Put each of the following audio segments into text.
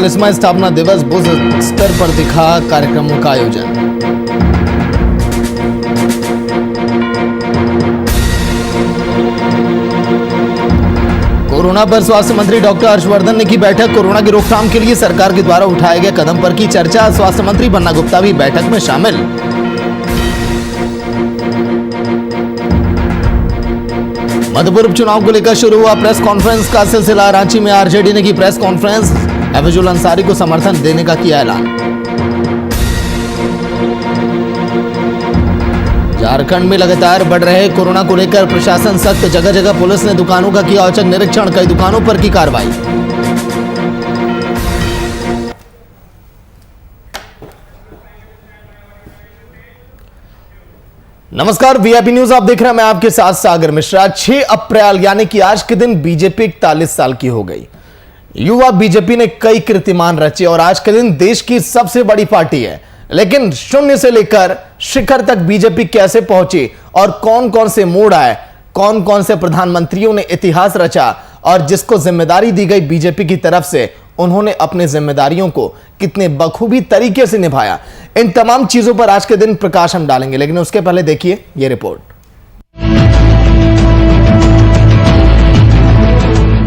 41वां स्थापना दिवस बूथ स्तर पर दिखा कार्यक्रमों का आयोजन। कोरोना पर स्वास्थ्य मंत्री डॉक्टर हर्षवर्धन ने की बैठक। कोरोना की रोकथाम के लिए सरकार के द्वारा उठाए गए कदम पर की चर्चा। स्वास्थ्य मंत्री बन्ना गुप्ता भी बैठक में शामिल। मध्यपूर्व चुनाव को लेकर शुरू हुआ प्रेस कॉन्फ्रेंस का सिलसिला। रांची में आरजेडी ने की प्रेस कॉन्फ्रेंस। हफीजुल अंसारी को समर्थन देने का किया ऐलान। झारखंड में लगातार बढ़ रहे कोरोना को लेकर प्रशासन सख्त। जगह जगह पुलिस ने दुकानों का किया औचक निरीक्षण। कई दुकानों पर की कार्रवाई। नमस्कार, वीआईपी न्यूज आप देख रहे हैं। मैं आपके साथ सागर मिश्रा। 6 अप्रैल यानी कि आज के दिन बीजेपी 41 साल की हो गई। युवा बीजेपी ने कई कीर्तिमान रचे और आज के दिन देश की सबसे बड़ी पार्टी है। लेकिन शून्य से लेकर शिखर तक बीजेपी कैसे पहुंची और कौन कौन से मोड़ आए, कौन कौन से प्रधानमंत्रियों ने इतिहास रचा और जिसको जिम्मेदारी दी गई बीजेपी की तरफ से उन्होंने अपनी जिम्मेदारियों को कितने बखूबी तरीके से निभाया, इन तमाम चीजों पर आज के दिन प्रकाश हम डालेंगे। लेकिन उसके पहले देखिए यह रिपोर्ट।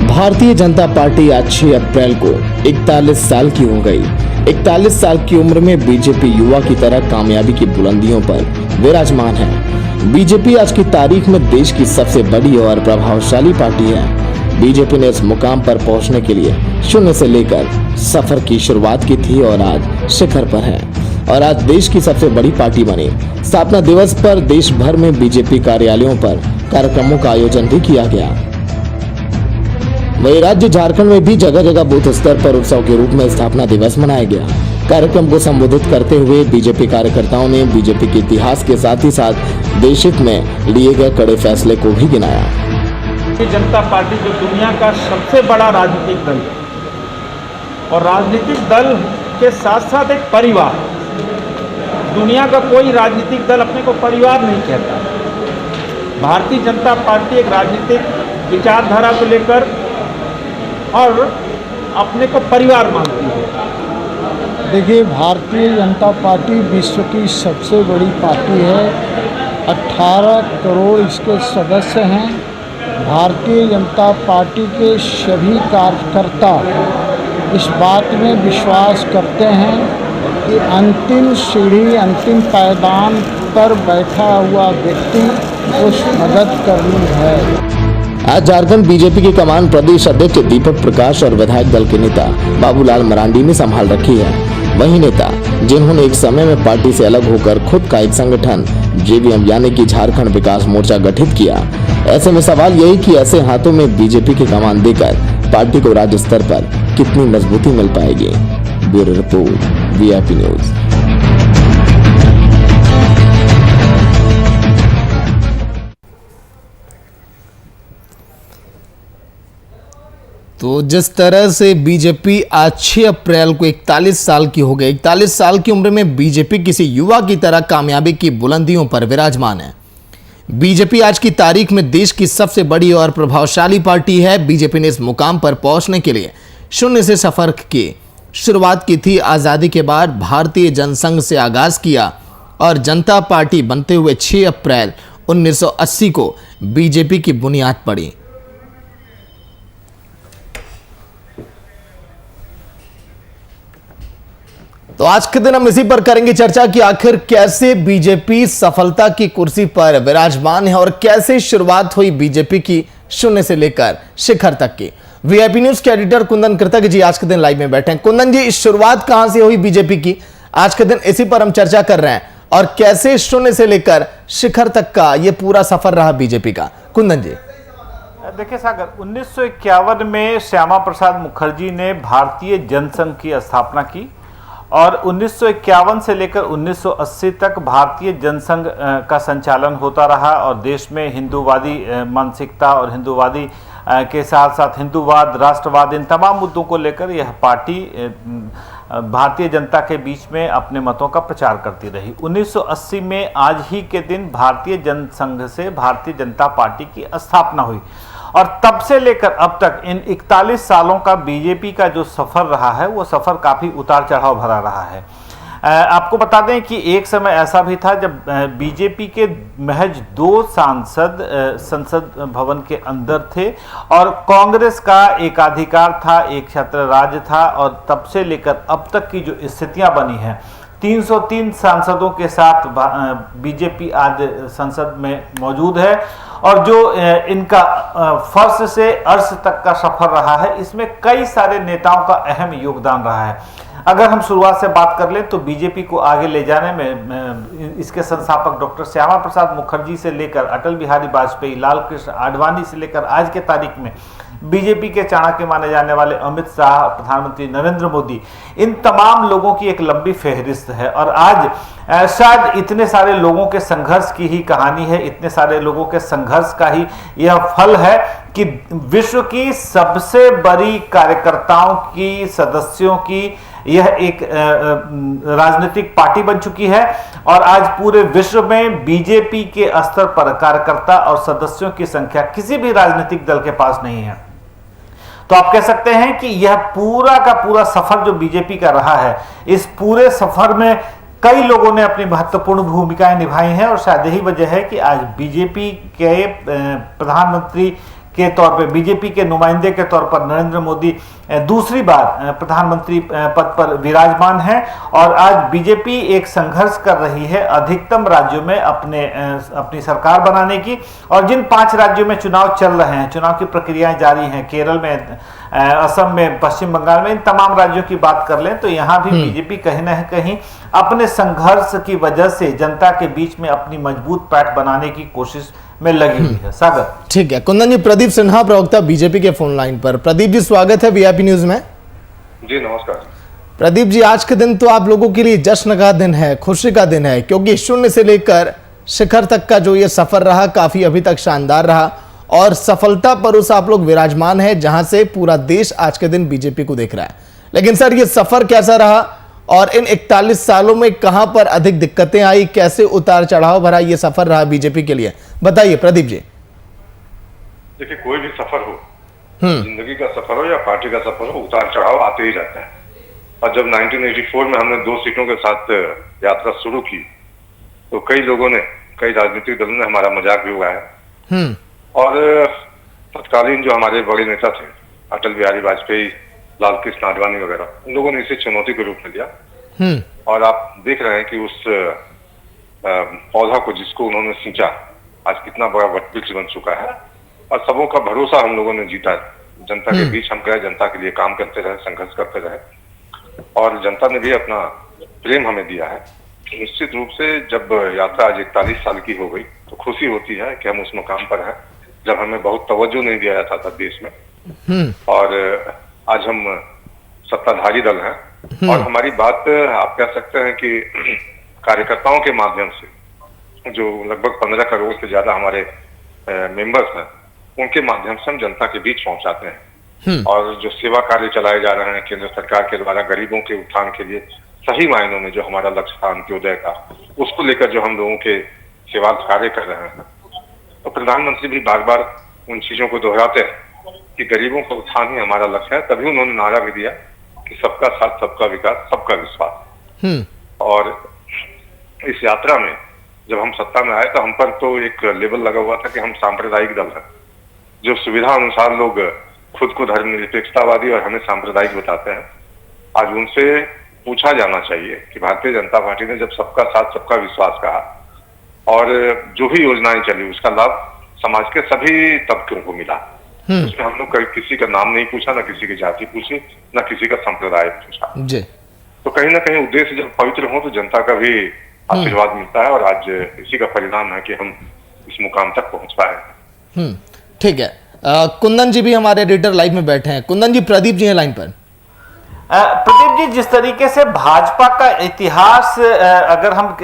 भारतीय जनता पार्टी आज 6 अप्रैल को 41 साल की हो गई। 41 साल की उम्र में बीजेपी युवा की तरह कामयाबी की बुलंदियों पर विराजमान है। बीजेपी आज की तारीख में देश की सबसे बड़ी और प्रभावशाली पार्टी है। बीजेपी ने इस मुकाम पर पहुंचने के लिए शून्य से लेकर सफर की शुरुआत की थी और आज शिखर पर है और आज देश की सबसे बड़ी पार्टी बनी। स्थापना दिवस पर देश भर में बीजेपी कार्यालयों पर कार्यक्रमों का आयोजन भी किया गया। वही राज्य झारखंड में भी जगह जगह बूथ स्तर पर उत्सव के रूप में स्थापना दिवस मनाया गया। कार्यक्रम को संबोधित करते हुए बीजेपी कार्यकर्ताओं ने बीजेपी के इतिहास के साथ ही साथ देश हित में लिए गए कड़े फैसले को भी गिनाया। भारतीय जनता पार्टी जो दुनिया का सबसे बड़ा राजनीतिक दल और राजनीतिक दल के साथ साथ एक परिवार, दुनिया का कोई राजनीतिक दल अपने को परिवार नहीं कहता। भारतीय जनता पार्टी एक राजनीतिक विचारधारा को लेकर और अपने को परिवार मानती है। देखिए, भारतीय जनता पार्टी विश्व की सबसे बड़ी पार्टी है। 18 करोड़ इसके सदस्य हैं। भारतीय जनता पार्टी के सभी कार्यकर्ता इस बात में विश्वास करते हैं कि अंतिम सीढ़ी, अंतिम पायदान पर बैठा हुआ व्यक्ति उस मदद करनी है। आज झारखंड बीजेपी की कमान प्रदेश अध्यक्ष दीपक प्रकाश और विधायक दल के नेता बाबूलाल मरांडी ने संभाल रखी है। वही नेता जिन्होंने एक समय में पार्टी से अलग होकर खुद का एक संगठन जेवीएम यानी कि झारखंड विकास मोर्चा गठित किया। ऐसे में सवाल यही कि ऐसे हाथों में बीजेपी की कमान देकर पार्टी को राज्य स्तर पर कितनी मजबूती मिल पाएगी। Bureau report, VIP news. तो जिस तरह से बीजेपी आज 6 अप्रैल को 41 साल की हो गई। 41 साल की उम्र में बीजेपी किसी युवा की तरह कामयाबी की बुलंदियों पर विराजमान है। बीजेपी आज की तारीख में देश की सबसे बड़ी और प्रभावशाली पार्टी है। बीजेपी ने इस मुकाम पर पहुंचने के लिए शून्य से सफर की शुरुआत की थी। आज़ादी के बाद भारतीय जनसंघ से आगाज किया और जनता पार्टी बनते हुए 6 अप्रैल 1980 को बीजेपी की बुनियाद पड़ी। तो आज के दिन हम इसी पर करेंगे चर्चा कि आखिर कैसे बीजेपी सफलता की कुर्सी पर विराजमान है और कैसे शुरुआत हुई बीजेपी की शून्य से लेकर शिखर तक की। वीआईपी न्यूज के एडिटर कुंदन कृतज्ञ जी आज के दिन लाइव में बैठे हैं। कुंदन जी, इस शुरुआत कहां से हुई बीजेपी की? आज के दिन इसी पर हम चर्चा कर रहे हैं और कैसे शून्य से लेकर शिखर तक का यह पूरा सफर रहा बीजेपी का। कुंदन जी, देखिए सागर, 1951 में श्यामा प्रसाद मुखर्जी ने भारतीय जनसंघ की स्थापना की और 1951 से लेकर 1980 तक भारतीय जनसंघ का संचालन होता रहा और देश में हिंदूवादी मानसिकता और हिंदूवादी के साथ साथ हिंदूवाद, राष्ट्रवाद, इन तमाम मुद्दों को लेकर यह पार्टी भारतीय जनता के बीच में अपने मतों का प्रचार करती रही। 1980 में आज ही के दिन भारतीय जनसंघ से भारतीय जनता पार्टी की स्थापना हुई और तब से लेकर अब तक इन 41 सालों का बीजेपी का जो सफर रहा है वो सफर काफी उतार चढ़ाव भरा रहा है। आपको बता दें कि एक समय ऐसा भी था जब बीजेपी के महज 2 सांसद संसद भवन के अंदर थे और कांग्रेस का एकाधिकार था, एक छत्र राज था। और तब से लेकर अब तक की जो स्थितियां बनी हैं, 303 सांसदों के साथ बीजेपी आज संसद में मौजूद है और जो इनका फर्श से अर्श तक का सफर रहा है, इसमें कई सारे नेताओं का अहम योगदान रहा है। अगर हम शुरुआत से बात कर लें तो बीजेपी को आगे ले जाने में इसके संस्थापक डॉक्टर श्यामा प्रसाद मुखर्जी से लेकर अटल बिहारी वाजपेयी, लाल कृष्ण आडवाणी से लेकर आज के तारीख में बीजेपी के चाणक्य माने जाने वाले अमित शाह, प्रधानमंत्री नरेंद्र मोदी, इन तमाम लोगों की एक लंबी फहरिस्त है। और आज शायद इतने सारे लोगों के संघर्ष की ही कहानी है, इतने सारे लोगों के संघर्ष का ही यह फल है कि विश्व की सबसे बड़ी कार्यकर्ताओं की, सदस्यों की यह एक राजनीतिक पार्टी बन चुकी है। और आज पूरे विश्व में बीजेपी के स्तर पर कार्यकर्ता और सदस्यों की संख्या किसी भी राजनीतिक दल के पास नहीं है। तो आप कह सकते हैं कि यह पूरा का पूरा सफर जो बीजेपी का रहा है, इस पूरे सफर में कई लोगों ने अपनी महत्वपूर्ण भूमिकाएं निभाई हैं और शायद यही वजह है कि आज बीजेपी के प्रधानमंत्री के तौर पे, बीजेपी के नुमाइंदे के तौर पर नरेंद्र मोदी दूसरी बार प्रधानमंत्री पद पर विराजमान हैं। और आज बीजेपी एक संघर्ष कर रही है अधिकतम राज्यों में अपनी सरकार बनाने की। और जिन 5 राज्यों में चुनाव चल रहे हैं, चुनाव की प्रक्रियाएं जारी हैं, केरल में, असम में, पश्चिम बंगाल में, इन तमाम राज्यों की बात कर लें तो यहाँ भी बीजेपी कहीं ना कहीं अपने संघर्ष की वजह से जनता के बीच में अपनी मजबूत पैठ बनाने की कोशिश में लगी हुई है। सागर, ठीक है। कुंदन जी, प्रदीप सिन्हा प्रवक्ता बीजेपी के फोन लाइन पर। प्रदीप जी, स्वागत है वीआईपी न्यूज में। जी नमस्कार। प्रदीप जी, आज के दिन तो आप लोगों के लिए जश्न का दिन है, खुशी का दिन है, क्योंकि शून्य से लेकर शिखर तक का जो ये सफर रहा काफी अभी तक शानदार रहा और सफलता पर उस आप लोग विराजमान है, जहां से पूरा देश आज के दिन बीजेपी को देख रहा है। लेकिन सर, ये सफर कैसा रहा और इन 41 सालों में कहां पर अधिक दिक्कतें आई, कैसे उतार चढ़ाव भरा ये सफर रहा बीजेपी के लिए, बताइए प्रदीप जी। देखिए, कोई भी सफर हो, जिंदगी का सफर हो या पार्टी का सफर हो, उतार चढ़ाव आते ही रहते हैं। और जब 1984 में हमने 2 सीटों के साथ यात्रा शुरू की तो कई लोगों ने, कई राजनीतिक दलों ने हमारा मजाक भी उड़ाया। और तत्कालीन जो हमारे बड़े नेता थे, अटल बिहारी वाजपेयी, लाल कृष्ण आडवाणी वगैरह, उन लोगों ने इसे चुनौती के रूप में लिया। और आप देख रहे हैं कि उस पौधा को जिसको उन्होंने सींचा, आज कितना बड़ा वटवृक्ष बन चुका है। और सबों का भरोसा हम लोगों ने जीता। जनता के बीच हम गए, जनता के लिए काम करते रहे, संघर्ष करते रहे और जनता ने भी अपना प्रेम हमें दिया है। निश्चित रूप से जब यात्रा आज 41 साल की हो गई तो खुशी होती है कि हम उस मुकाम पर हैं जब हमें बहुत तवज्जो नहीं दिया जाता था देश में। और आज हम सत्ताधारी दल हैं और हमारी बात आप कह सकते हैं कि कार्यकर्ताओं के माध्यम से, जो लगभग 15 करोड़ से ज्यादा हमारे मेंबर्स हैं, उनके माध्यम से हम जनता के बीच पहुंचाते हैं। और जो सेवा कार्य चलाए जा रहे हैं केंद्र सरकार के द्वारा गरीबों के उत्थान के लिए, सही मायनों में जो हमारा लक्ष्य था अंत्योदय का, उसको लेकर जो हम लोगों के सेवा कार्य कर रहे हैं, तो प्रधानमंत्री भी बार बार उन चीजों को दोहराते हैं कि गरीबों का उत्थान ही हमारा लक्ष्य है। तभी उन्होंने नारा भी दिया कि सबका साथ, सबका विकास, सबका विश्वास। और इस यात्रा में जब हम सत्ता में आए तो हम पर तो एक लेबल लगा हुआ था कि हम सांप्रदायिक दल हैं। जो सुविधा अनुसार लोग खुद को धर्मनिरपेक्षतावादी और हमें सांप्रदायिक बताते हैं, आज उनसे पूछा जाना चाहिए कि भारतीय जनता पार्टी ने जब सबका साथ, सबका विश्वास कहा और जो भी योजनाएं चली उसका लाभ समाज के सभी तबकों को मिला। उसमें हम लोग किसी का नाम नहीं पूछा, ना किसी की जाति पूछी, ना किसी का संप्रदाय पूछा। तो कहीं ना कहीं उद्देश्य जब पवित्र हो तो जनता का भी आशीर्वाद मिलता है और आज इसी का परिणाम है कि हम इस मुकाम तक पहुंच पाए। ठीक है। कुंदन जी भी हमारे एडिटर लाइव में बैठे हैं। कुंदन जी, प्रदीप जी हैं लाइन पर। प्रदीप जी, जिस तरीके से भाजपा का इतिहास अगर हम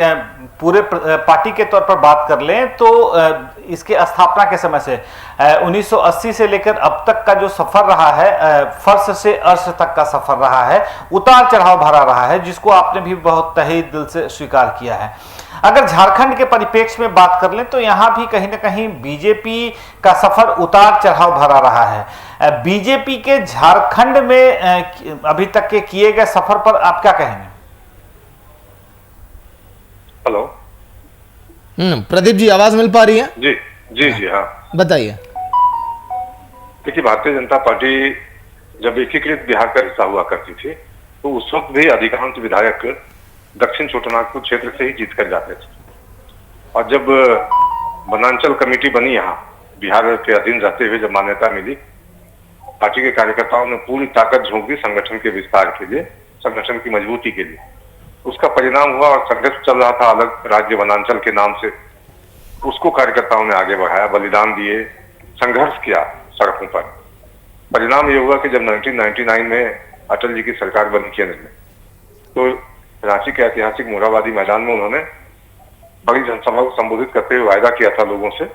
पूरे पार्टी के तौर पर बात कर लें तो इसके स्थापना के समय से 1980 से लेकर अब तक का जो सफर रहा है, फर्श से अर्श तक का सफर रहा है, उतार चढ़ाव भरा रहा है, जिसको आपने भी बहुत तहे दिल से स्वीकार किया है। अगर झारखंड के परिप्रेक्ष्य में बात कर लें तो यहां भी कहीं ना कहीं बीजेपी का सफर उतार चढ़ाव भरा रहा है। बीजेपी के झारखंड में अभी तक के किए गए सफर पर आप क्या कहेंगे? हेलो, प्रदीप जी, आवाज मिल पा रही है? जी जी जी, हाँ बताइए। देखिए, भारतीय जनता पार्टी जब एकीकृत बिहार का हिस्सा हुआ करती थी तो उस वक्त भी अधिकांश विधायक दक्षिण छोटानागपुर क्षेत्र से ही जीत कर जाते थे। और जब वनांचल कमेटी बनी यहाँ बिहार के अधीन रहते हुए, जब मान्यता मिली, पार्टी के कार्यकर्ताओं ने पूरी ताकत झोंक दी संगठन के विस्तार के लिए, संगठन की मजबूती के लिए। उसका परिणाम हुआ और संघर्ष चल रहा था अलग राज्य वनांचल के नाम से, उसको कार्यकर्ताओं ने आगे बढ़ाया, बलिदान दिए, संघर्ष किया सड़कों पर। परिणाम ये हुआ कि जब 1999 में अटल जी की सरकार बनी केंद्र में, तो रांची के ऐतिहासिक मोरहाबादी मैदान में उन्होंने बड़ी जनसभा को संबोधित करते हुए वायदा किया था लोगों से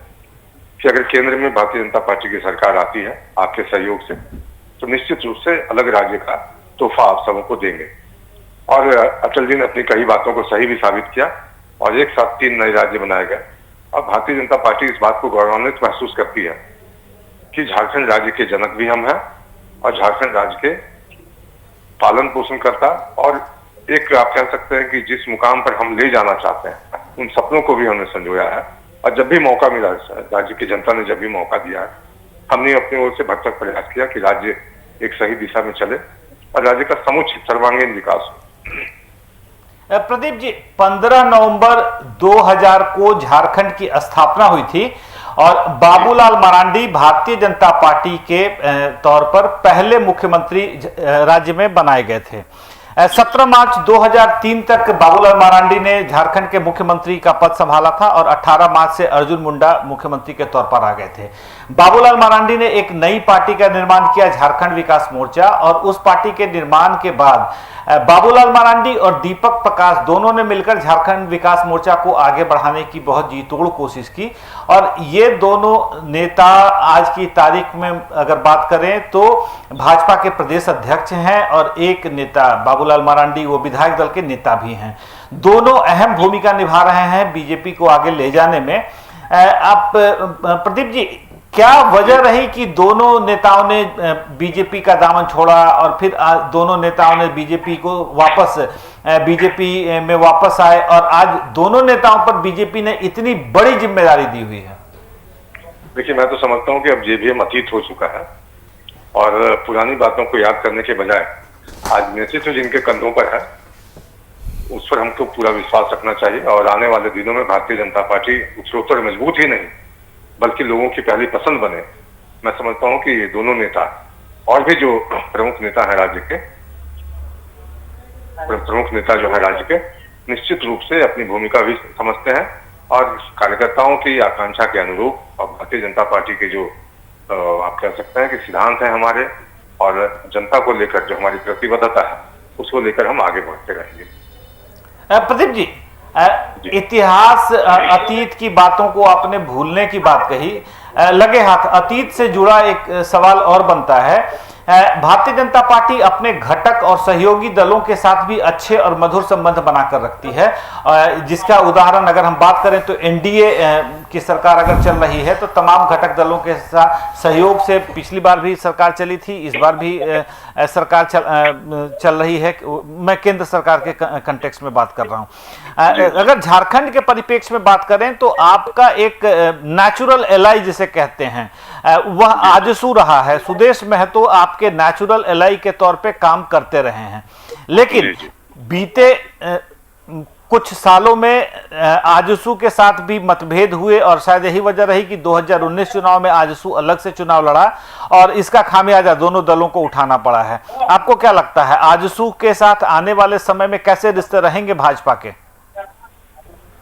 कि अगर केंद्र में भारतीय जनता पार्टी की सरकार आती है आपके सहयोग से, तो निश्चित रूप से अलग राज्य का तोहफा आप सबको देंगे। और अटल जी ने अपनी कई बातों को सही भी साबित किया और एक साथ 3 नए राज्य बनाए गए। अब भारतीय जनता पार्टी इस बात को गौरवान्वित महसूस करती है कि झारखंड राज्य के जनक भी हम हैं और झारखंड राज्य के पालन पोषण करता, और एक आप कह सकते हैं कि जिस मुकाम पर हम ले जाना चाहते हैं उन सपनों को भी हमने संजोया है। और जब भी मौका मिला, राज्य की जनता ने जब भी मौका दिया है, हमने अपनी ओर से भरसक प्रयास किया कि राज्य एक सही दिशा में चले और राज्य का समुचित सर्वांगीण विकास हो। प्रदीप जी, 15 नवंबर 2000 को झारखंड की स्थापना हुई थी और बाबूलाल मरांडी भारतीय जनता पार्टी के तौर पर पहले मुख्यमंत्री राज्य में बनाए गए थे। 17 मार्च 2003 तक बाबूलाल मरांडी ने झारखंड के मुख्यमंत्री का पद संभाला था और 18 मार्च से अर्जुन मुंडा मुख्यमंत्री के तौर पर आ गए थे। बाबूलाल मरांडी ने एक नई पार्टी का निर्माण किया, झारखंड विकास मोर्चा, और उस पार्टी के निर्माण के बाद बाबूलाल मरांडी और दीपक प्रकाश दोनों ने मिलकर झारखंड विकास मोर्चा को आगे बढ़ाने की बहुत जी तोड़ कोशिश की। और ये दोनों नेता आज की तारीख में अगर बात करें तो भाजपा के प्रदेश अध्यक्ष हैं और एक नेता बाबूलाल मरांडी वो विधायक दल के नेता भी हैं। दोनों अहम भूमिका निभा रहे हैं बीजेपी को आगे ले जाने में। आप प्रदीप जी, क्या वजह रही कि दोनों नेताओं ने बीजेपी का दामन छोड़ा और फिर दोनों नेताओं ने बीजेपी को वापस बीजेपी में वापस आए और आज दोनों नेताओं पर बीजेपी ने इतनी बड़ी जिम्मेदारी दी हुई है? देखिए, मैं तो समझता हूं कि अब जेबीएम अतीत हो चुका है और पुरानी बातों को याद करने के बजाय आज नेतृत्व जिनके कंधों पर है उस पर हमको पूरा विश्वास रखना चाहिए। और आने वाले दिनों में भारतीय जनता पार्टी उत्तरोत्तर मजबूत ही नहीं बल्कि लोगों की पहली पसंद बने। मैं समझता हूं कि ये दोनों नेता और भी जो प्रमुख नेता है राज्य के, प्रमुख नेता जो है राज्य के, निश्चित रूप से अपनी भूमिका भी समझते हैं और कार्यकर्ताओं की आकांक्षा के अनुरूप और भारतीय जनता पार्टी के जो आप कह सकते हैं कि सिद्धांत है हमारे और जनता को लेकर जो हमारी प्रतिबद्धता है उसको लेकर हम आगे बढ़ते रहेंगे। प्रदीप जी, इतिहास अतीत की बातों को आपने भूलने की बात कही, लगे हाथ अतीत से जुड़ा एक सवाल और बनता है। भारतीय जनता पार्टी अपने घटक और सहयोगी दलों के साथ भी अच्छे और मधुर संबंध बनाकर रखती है, जिसका उदाहरण अगर हम बात करें तो एनडीए की सरकार अगर चल रही है तो तमाम घटक दलों के साथ सहयोग से पिछली बार भी सरकार चली थी, इस बार भी सरकार चल रही है। मैं केंद्र सरकार के कंटेक्स्ट में बात कर रहा हूं। अगर झारखंड के परिप्रेक्ष्य में बात करें तो आपका एक नेचुरल एलाई जिसे कहते हैं वह आजसू रहा है। सुदेश महतो आपके नेचुरल एलाई के तौर पे काम करते रहे हैं, लेकिन बीते कुछ सालों में आजसू के साथ भी मतभेद हुए और शायद यही वजह रही कि 2019 चुनाव में आजसू अलग से चुनाव लड़ा और इसका खामियाजा दोनों दलों को उठाना पड़ा है। आपको क्या लगता है आजसू के साथ आने वाले समय में कैसे रिश्ते रहेंगे भाजपा के?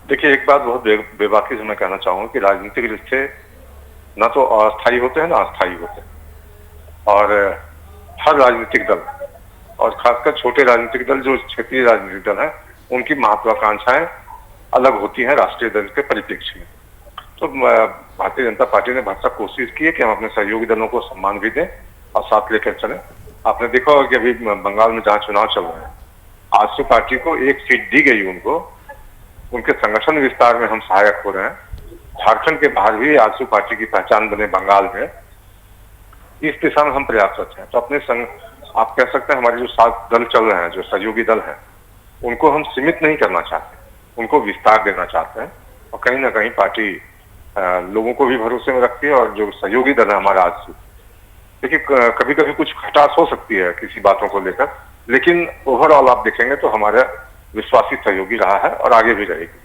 देखिए, एक बात बहुत बेबाकी से मैं कहना चाहूंगा कि राजनीतिक रिश्ते न तो अस्थायी होते हैं ना अस्थायी होते हैं और हर राजनीतिक दल और खासकर छोटे राजनीतिक दल जो क्षेत्रीय राजनीतिक दल हैं, उनकी महत्वाकांक्षाएं अलग होती हैं राष्ट्रीय दल के परिप्रेक्ष्य में। तो भारतीय जनता पार्टी ने भरसक कोशिश की है कि हम अपने सहयोगी दलों को सम्मान भी दें और साथ लेकर चलें। आपने देखा होगा कि अभी बंगाल में जहां चुनाव चल रहे हैं, आजसू पार्टी को एक सीट दी गई, उनको उनके संगठन विस्तार में हम सहायक हो रहे हैं। झारखंड के बाहर भी आजसू पार्टी की पहचान बने बंगाल में, इस दिशा में हम प्रयासरत हैं। तो अपने संग आप कह सकते हैं हमारे जो 7 दल चल रहे हैं, जो सहयोगी दल हैं, उनको हम सीमित नहीं करना चाहते, उनको विस्तार देना चाहते हैं। और कहीं ना कहीं पार्टी लोगों को भी भरोसे में रखती है। और जो सहयोगी दल है हमारा आजसू, देखिए कभी कभी कुछ खटास हो सकती है किसी बातों को लेकर, लेकिन ओवरऑल आप देखेंगे तो हमारा विश्वासी सहयोगी रहा है और आगे भी रहेगी।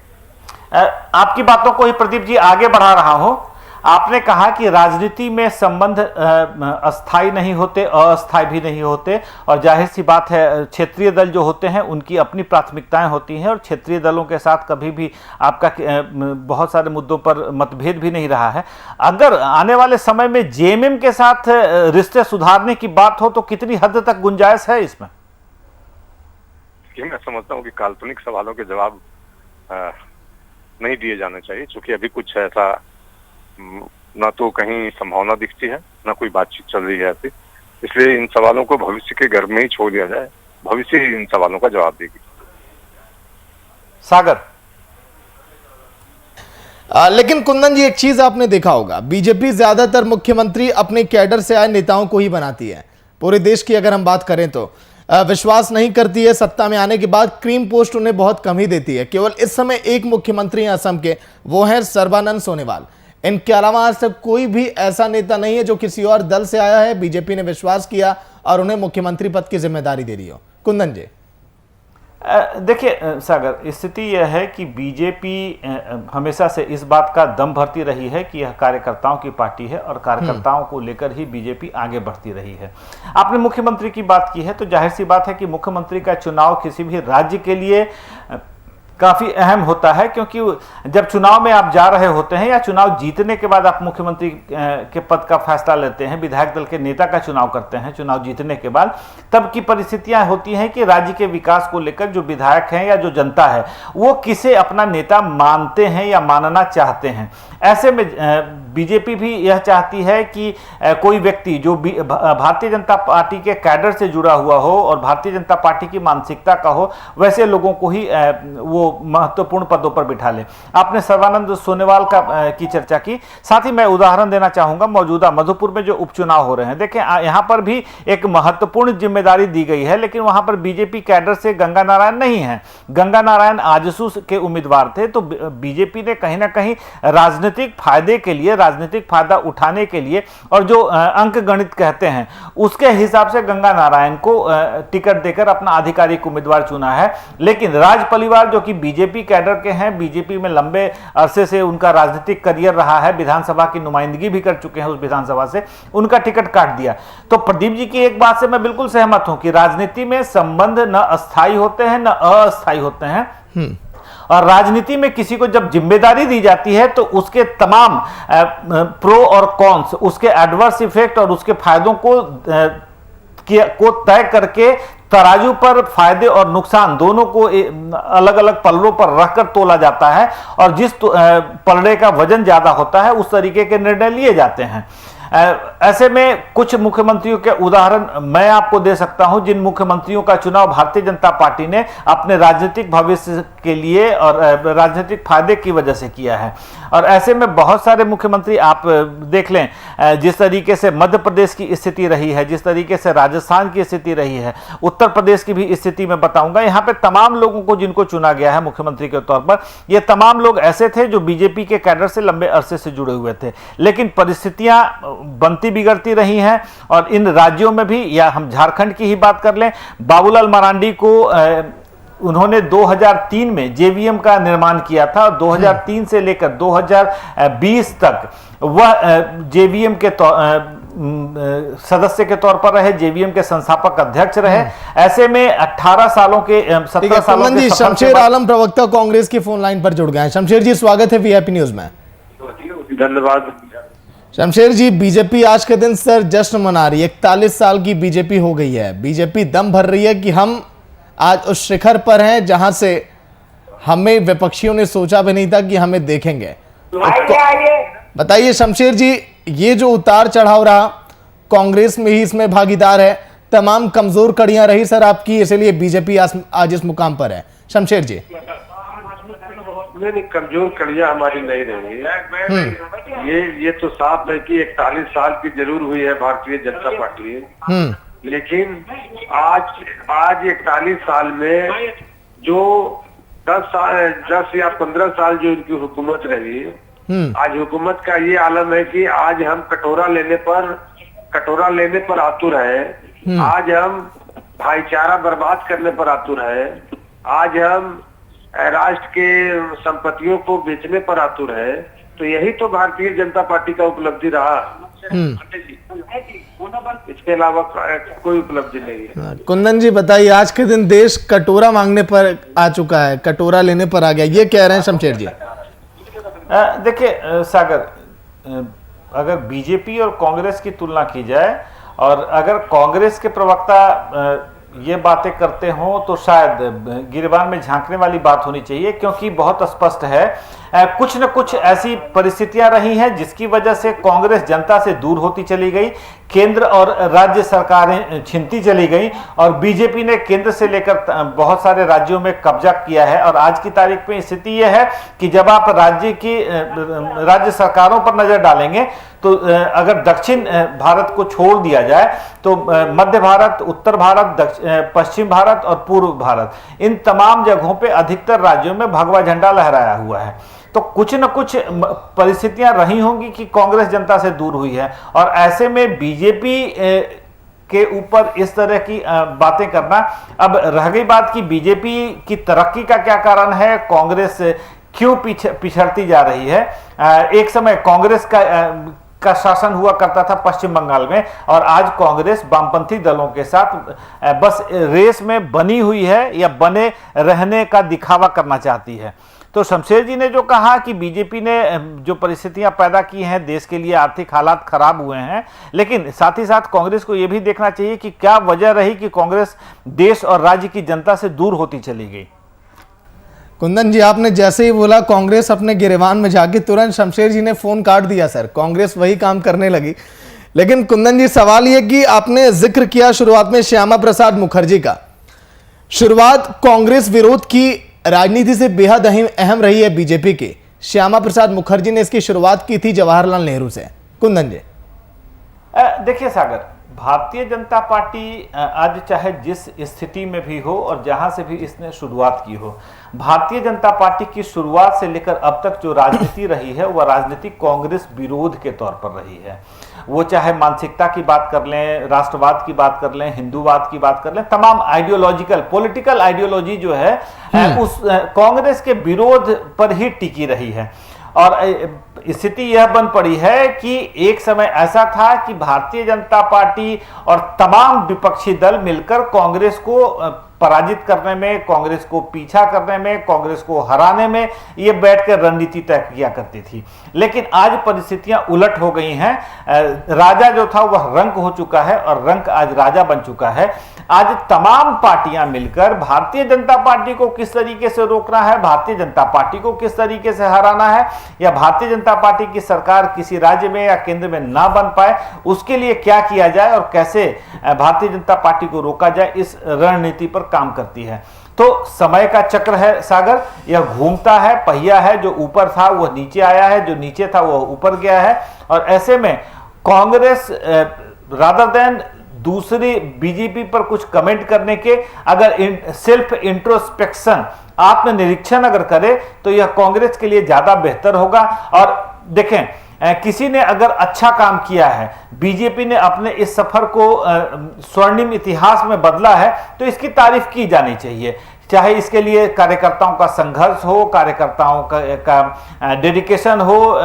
आपकी बातों को ही प्रदीप जी आगे बढ़ा रहा हूं। आपने कहा कि राजनीति में संबंध अस्थायी नहीं होते, अस्थायी भी नहीं होते, और जाहिर सी बात है क्षेत्रीय दल जो होते हैं उनकी अपनी प्राथमिकताएं होती हैं, और क्षेत्रीय दलों के साथ कभी भी आपका बहुत सारे मुद्दों पर मतभेद भी नहीं रहा है। अगर आने वाले समय में जेएमएम के साथ रिश्ते सुधारने की बात हो तो कितनी हद तक गुंजाइश है इसमें? मैं समझता हूँ कि काल्पनिक सवालों के जवाब नहीं दिए जाने चाहिए, क्योंकि अभी कुछ ऐसा ना तो कहीं संभावना दिखती है, ना कोई बातचीत चल रही है ऐसी। इसलिए इन सवालों को भविष्य के गर्भ में ही छोड़ दिया जाए, भविष्य ही इन सवालों का जवाब देगी। सागर, लेकिन कुंदन जी, एक चीज आपने देखा होगा, बीजेपी ज्यादातर मुख्यमंत्री अपने कैडर से आए नेताओं को ही बनाती है। पूरे देश की अगर हम बात करें तो विश्वास नहीं करती है। सत्ता में आने के बाद क्रीम पोस्ट उन्हें बहुत कम ही देती है। केवल इस समय एक मुख्यमंत्री हैं असम के, वो हैं सर्बानंद सोनोवाल। इनके अलावा आज तक कोई भी ऐसा नेता नहीं है जो किसी और दल से आया है, बीजेपी ने विश्वास किया और उन्हें मुख्यमंत्री पद की जिम्मेदारी दे दी हो। कुंदन जी, देखिए सागर, स्थिति यह है कि बीजेपी हमेशा से इस बात का दम भरती रही है कि यह कार्यकर्ताओं की पार्टी है और कार्यकर्ताओं को लेकर ही बीजेपी आगे बढ़ती रही है। आपने मुख्यमंत्री की बात की है तो जाहिर सी बात है कि मुख्यमंत्री का चुनाव किसी भी राज्य के लिए काफ़ी अहम होता है, क्योंकि जब चुनाव में आप जा रहे होते हैं या चुनाव जीतने के बाद आप मुख्यमंत्री के पद का फैसला लेते हैं, विधायक दल के नेता का चुनाव करते हैं चुनाव जीतने के बाद, तब की परिस्थितियां होती हैं कि राज्य के विकास को लेकर जो विधायक हैं या जो जनता है वो किसे अपना नेता मानते हैं या मानना चाहते हैं। ऐसे में बीजेपी भी यह चाहती है कि कोई व्यक्ति जो भारतीय जनता पार्टी के कैडर से जुड़ा हुआ हो और भारतीय जनता पार्टी की मानसिकता का हो, वैसे लोगों को ही वो महत्वपूर्ण पदों पर बिठा ले। आपने सर्बानंद सोनोवाल की चर्चा की, साथ ही मैं उदाहरण देना चाहूंगा मौजूदा मधुपुर में जो उपचुनाव हो रहे हैं। देखें, यहाँ पर भी एक महत्वपूर्ण जिम्मेदारी दी गई है, लेकिन वहां पर बीजेपी कैडर से गंगा नारायण नहीं है। गंगा नारायण आजसू के उम्मीदवार थे, तो बीजेपी ने कहीं ना कहीं राजनीतिक फायदे के लिए, राजनीतिक फायदा उठाने के लिए और जो अंक गणित कहते हैं उसके हिसाब से गंगा नारायण को टिकट देकर अपना आधिकारिक उम्मीदवार चुना है। लेकिन राज परिवार जो कि बीजेपी कैडर के हैं, बीजेपी में लंबे अरसे से उनका राजनीतिक करियर रहा है, विधानसभा की नुमाइंदगी भी कर चुके हैं उस विधानसभा से, उनका टिकट काट दिया। तो प्रदीप जी की एक बात से मैं बिल्कुल सहमत हूं कि राजनीति में संबंध न अस्थायी होते हैं न अस्थायी होते हैं, और राजनीति में किसी को जब जिम्मेदारी दी जाती है तो उसके तमाम प्रो और कॉन्स, उसके एडवर्स इफेक्ट और उसके फायदों को तय करके तराजू पर फायदे और नुकसान दोनों को अलग अलग पल्लों पर रखकर तोला जाता है, और जिस पलड़े का वजन ज्यादा होता है उस तरीके के निर्णय लिए जाते हैं। ऐसे में कुछ मुख्यमंत्रियों के उदाहरण मैं आपको दे सकता हूं, जिन मुख्यमंत्रियों का चुनाव भारतीय जनता पार्टी ने अपने राजनीतिक भविष्य के लिए और राजनीतिक फायदे की वजह से किया है। और ऐसे में बहुत सारे मुख्यमंत्री आप देख लें, जिस तरीके से मध्य प्रदेश की स्थिति रही है, जिस तरीके से राजस्थान की स्थिति रही है, उत्तर प्रदेश की भी स्थिति मैं बताऊंगा। यहाँ पे तमाम लोगों को जिनको चुना गया है मुख्यमंत्री के तौर पर, ये तमाम लोग ऐसे थे जो बीजेपी के कैडर से लंबे अरसे से जुड़े हुए थे, लेकिन परिस्थितियां बनती बिगड़ती रही हैं। और इन राज्यों में भी, या हम झारखंड की ही बात कर लें, बाबूलाल मरांडी को उन्होंने 2003 में जेवीएम का निर्माण किया था। 2003 से लेकर 2020 तक वह जेवीएम के सदस्य के तौर पर रहे, जेवीएम के संस्थापक अध्यक्ष रहे। ऐसे में 18 सालों के 17 सालों के शमशेर आलम प्रवक्ता कांग्रेस की फोन लाइन पर जुड़ गए हैं। शमशेर जी, स्वागत है वीआईपी न्यूज में। धन्यवाद। शमशेर जी, बीजेपी आज के दिन सर जश्न मना रही है। 41 साल की बीजेपी हो गई है। बीजेपी दम भर रही है कि हम आज उस शिखर पर हैं जहां से हमें विपक्षियों ने सोचा भी नहीं था कि हमें देखेंगे। बताइए शमशेर जी, ये जो उतार चढ़ाव रहा, कांग्रेस में ही इसमें भागीदार है, तमाम कमजोर कड़ियां रही सर आपकी, इसलिए बीजेपी आज इस मुकाम पर है। शमशेर जी, नहीं, कमजोर कड़ियां हमारी नहीं रही। ये तो साफ है कि 41 साल की जरूर हुई है भारतीय जनता पार्टी, लेकिन आज 41 साल में जो 10 या 15 साल जो इनकी हुकूमत रही, आज हुकूमत का ये आलम है कि आज हम कटोरा लेने पर आतुर हैं। आज हम भाईचारा बर्बाद करने पर आतुर हैं। आज हम राष्ट्र के संपत्तियों को बेचने पर आतुर है। तो यही तो भारतीय जनता पार्टी का उपलब्धि रहा। इसके अलावा कोई उपलब्धि नहीं है। कुंदन जी बताइए, आज के दिन देश कटोरा मांगने पर आ चुका है, कटोरा लेने पर आ गया, ये कह रहे हैं शमशेर जी। देखिए सागर, अगर बीजेपी और कांग्रेस की तुलना की जाए और अगर कांग्रेस के प्रवक्ता ये बातें करते हों तो शायद गिरबान में झांकने वाली बात होनी चाहिए, क्योंकि बहुत स्पष्ट है कुछ न कुछ ऐसी परिस्थितियां रही हैं जिसकी वजह से कांग्रेस जनता से दूर होती चली गई, केंद्र और राज्य सरकारें छिनती चली गई और बीजेपी ने केंद्र से लेकर बहुत सारे राज्यों में कब्जा किया है। और आज की तारीख में स्थिति यह है कि जब आप राज्य सरकारों पर नजर डालेंगे तो अगर दक्षिण भारत को छोड़ दिया जाए तो मध्य भारत, उत्तर भारत, पश्चिम भारत और पूर्व भारत, इन तमाम जगहों पे अधिकतर राज्यों में भगवा झंडा लहराया हुआ है। तो कुछ न कुछ परिस्थितियां रही होंगी कि कांग्रेस जनता से दूर हुई है और ऐसे में बीजेपी के ऊपर इस तरह की बातें करना। अब रह गई बात कि बीजेपी की तरक्की का क्या कारण है, कांग्रेस क्यों पिछड़ती जा रही है। एक समय कांग्रेस का शासन हुआ करता था पश्चिम बंगाल में और आज कांग्रेस वामपंथी दलों के साथ बस रेस में बनी हुई है या बने रहने का दिखावा करना चाहती है। तो शमशेर जी ने जो कहा कि बीजेपी ने जो परिस्थितियां पैदा की हैं, देश के लिए आर्थिक हालात खराब हुए हैं, लेकिन साथ ही साथ कांग्रेस को यह भी देखना चाहिए कि क्या वजह रही कि कांग्रेस देश और राज्य की जनता से दूर होती चली गई। कुंदन जी, आपने जैसे ही बोला कांग्रेस अपने गिरेबान में जाके, तुरंत शमशेर जी ने फोन काट दिया सर, कांग्रेस वही काम करने लगी। लेकिन कुंदन जी, सवाल यह कि आपने जिक्र किया शुरुआत में श्यामा प्रसाद मुखर्जी का। शुरुआत कांग्रेस विरोध की राजनीति से बेहद अहम रही है बीजेपी की। श्यामा प्रसाद मुखर्जी ने इसकी शुरुआत की थी जवाहरलाल नेहरू से। कुंदन जी, देखिए सागर, भारतीय जनता पार्टी आज चाहे जिस स्थिति में भी हो और जहां से भी इसने शुरुआत की हो, भारतीय जनता पार्टी की शुरुआत से लेकर अब तक जो राजनीति रही है वह राजनीति कांग्रेस विरोध के तौर पर रही है। वो चाहे मानसिकता की बात कर लें, राष्ट्रवाद की बात कर लें, हिंदूवाद की बात कर लें, तमाम आइडियोलॉजिकल पॉलिटिकल आइडियोलॉजी जो है उस कांग्रेस के विरोध पर ही टिकी रही है। और स्थिति यह बन पड़ी है कि एक समय ऐसा था कि भारतीय जनता पार्टी और तमाम विपक्षी दल मिलकर कांग्रेस को पराजित करने में, कांग्रेस को पीछा करने में, कांग्रेस को हराने में ये बैठकर रणनीति तय किया करती थी। लेकिन आज परिस्थितियां उलट हो गई हैं। राजा जो था वह रंक हो चुका है और रंक आज राजा बन चुका है। आज तमाम पार्टियां मिलकर भारतीय जनता पार्टी को किस तरीके से रोकना है, भारतीय जनता पार्टी को किस तरीके से हराना है, या भारतीय जनता पार्टी की सरकार किसी राज्य में या केंद्र में ना बन पाए, उसके लिए क्या किया जाए और कैसे भारतीय जनता पार्टी को रोका जाए, इस रणनीति पर काम करती है। तो समय का चक्र है सागर, यह घूमता है, पहिया है, जो ऊपर था वह नीचे आया है, जो नीचे था वह ऊपर गया है। और ऐसे में कांग्रेस रादर देन दूसरी बीजेपी पर कुछ कमेंट करने के, अगर सेल्फ इंट्रोस्पेक्शन, आत्मनिरीक्षण अगर करे तो यह कांग्रेस के लिए ज्यादा बेहतर होगा। और देखें, किसी ने अगर अच्छा काम किया है, बीजेपी ने अपने इस सफर को स्वर्णिम इतिहास में बदला है, तो इसकी तारीफ की जानी चाहिए। चाहे इसके लिए कार्यकर्ताओं का संघर्ष हो, कार्यकर्ताओं का डेडिकेशन हो,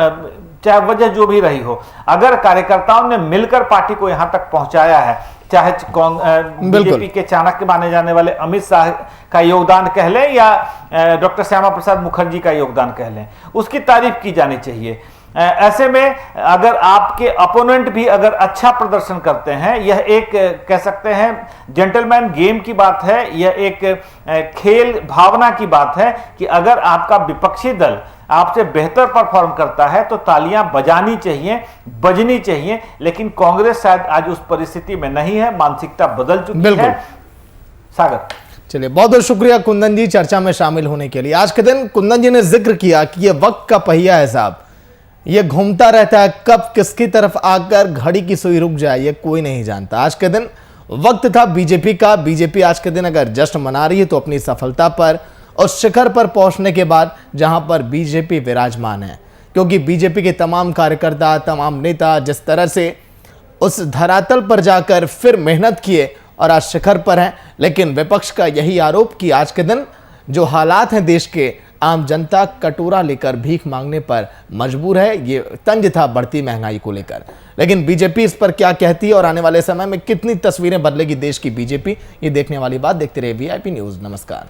चाहे वजह जो भी रही हो, अगर कार्यकर्ताओं ने मिलकर पार्टी को यहां तक पहुंचाया है, चाहे बीजेपी के चाणक्य माने जाने वाले अमित शाह का योगदान कह लें या डॉक्टर श्यामा प्रसाद मुखर्जी का योगदान कह लें, उसकी तारीफ की जानी चाहिए। ऐसे में अगर आपके अपोनेंट भी अगर अच्छा प्रदर्शन करते हैं, यह एक कह सकते हैं जेंटलमैन गेम की बात है, यह एक खेल भावना की बात है कि अगर आपका विपक्षी दल आपसे बेहतर परफॉर्म करता है तो तालियां बजानी चाहिए, बजनी चाहिए। लेकिन कांग्रेस शायद आज उस परिस्थिति में नहीं है, मानसिकता बदल चुकी है। सागर, चलिए बहुत बहुत शुक्रिया कुंदन जी चर्चा में शामिल होने के लिए। आज के दिन कुंदन जी ने जिक्र किया कि यह वक्त का पहिया है साहब, ये घूमता रहता है, कब किसकी तरफ आकर घड़ी की सुई रुक जाए ये कोई नहीं जानता। आज के दिन वक्त था बीजेपी का। बीजेपी आज के दिन अगर जश्न मना रही है तो अपनी सफलता पर और शिखर पर पहुंचने के बाद जहां पर बीजेपी विराजमान है, क्योंकि बीजेपी के तमाम कार्यकर्ता, तमाम नेता जिस तरह से उस धरातल पर जाकर फिर मेहनत किए और आज शिखर पर हैं। लेकिन विपक्ष का यही आरोप कि आज के दिन जो हालात हैं देश के, आम जनता कटोरा लेकर भीख मांगने पर मजबूर है। ये तंज था बढ़ती महंगाई को लेकर। लेकिन बीजेपी इस पर क्या कहती है और आने वाले समय में कितनी तस्वीरें बदलेगी देश की बीजेपी, ये देखने वाली बात। देखते रहिए VIP न्यूज़। नमस्कार।